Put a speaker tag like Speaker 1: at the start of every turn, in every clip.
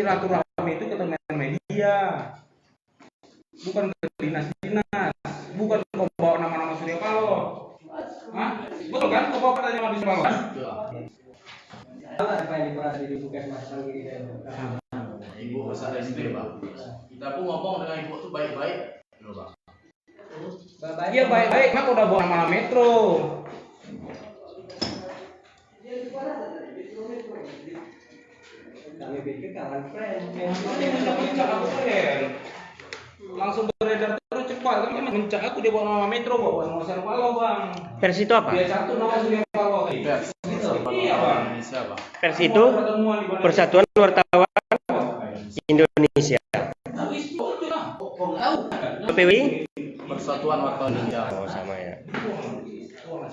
Speaker 1: silaturahmi itu ke dengan media, bukan ke dinas-dinas, bukan kau bawa nama-nama Surya Paloh. Hah? Betul kan? Kau bawa nama di Surya Paloh?
Speaker 2: Apa yang diperhati di Puskesmas kali ini?
Speaker 3: Ibu masalah ini, Pak. Kita pun ngomong dengan ibu itu baik-baik, Pak.
Speaker 1: Iya baik-baik, kan udah bawa nama Metro.
Speaker 2: Kami pikir kawan friend.
Speaker 1: Langsung beredar terus cepat, kan mencak aku dia bawa nama Metro, bawa nama Surya Paloh, Bang.
Speaker 4: Versi itu apa?
Speaker 1: Dia satu nama Surya Paloh. Iya, Bang.
Speaker 3: Indonesia, Pak.
Speaker 4: Versi itu Persatuan Wartawan Indonesia. PPWI?
Speaker 3: Persatuan Wartawan Indonesia.
Speaker 4: Oh, sama ya.
Speaker 2: Orang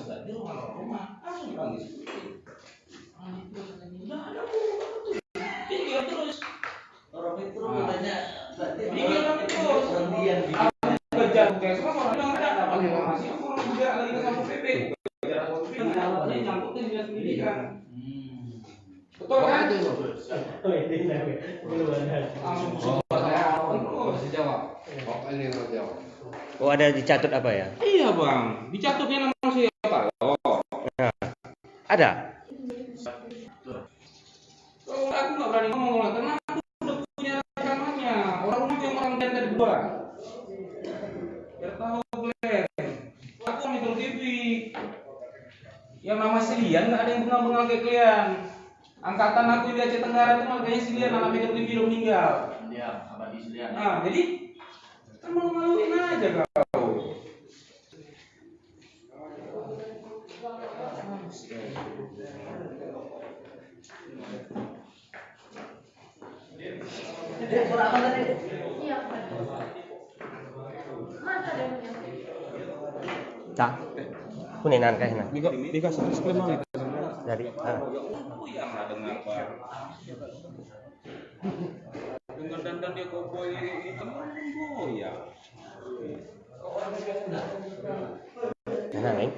Speaker 2: itu katanya
Speaker 1: betul kan?
Speaker 4: Oh, ada dicatut apa ya?
Speaker 1: Iya, Bang. Dicatutnya nama Surya Paloh.
Speaker 4: Nah, ada.
Speaker 1: Kalau aku nggak berani ngomong, karena aku udah punya rekamannya. Orang yang dari gua. Biar tahu Glenn. Aku Metro TV. Yang nama Silian nggak ada yang bengal-bengal kayak kalian. Angkatan aku di Aceh Tenggara itu makanya Silian anak Metro TV udah meninggal.
Speaker 3: Dia abadi Silian.
Speaker 1: Nah, jadi kan malu-maluin aja kau.
Speaker 4: Tak. Kuningan kah enak?
Speaker 1: Dikasih disclaimer itu.
Speaker 4: Dari
Speaker 1: Aku yang lah dengar Pak. Dengar dandan dia koboi itu ya.
Speaker 4: Mana, Bang?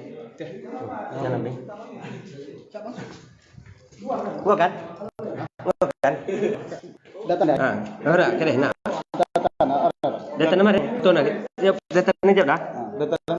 Speaker 4: Mana, Bang? Gua kan?
Speaker 2: data
Speaker 4: Ah, ora kene nak. Data nama tu nak. Ya data ni jap dah.
Speaker 2: data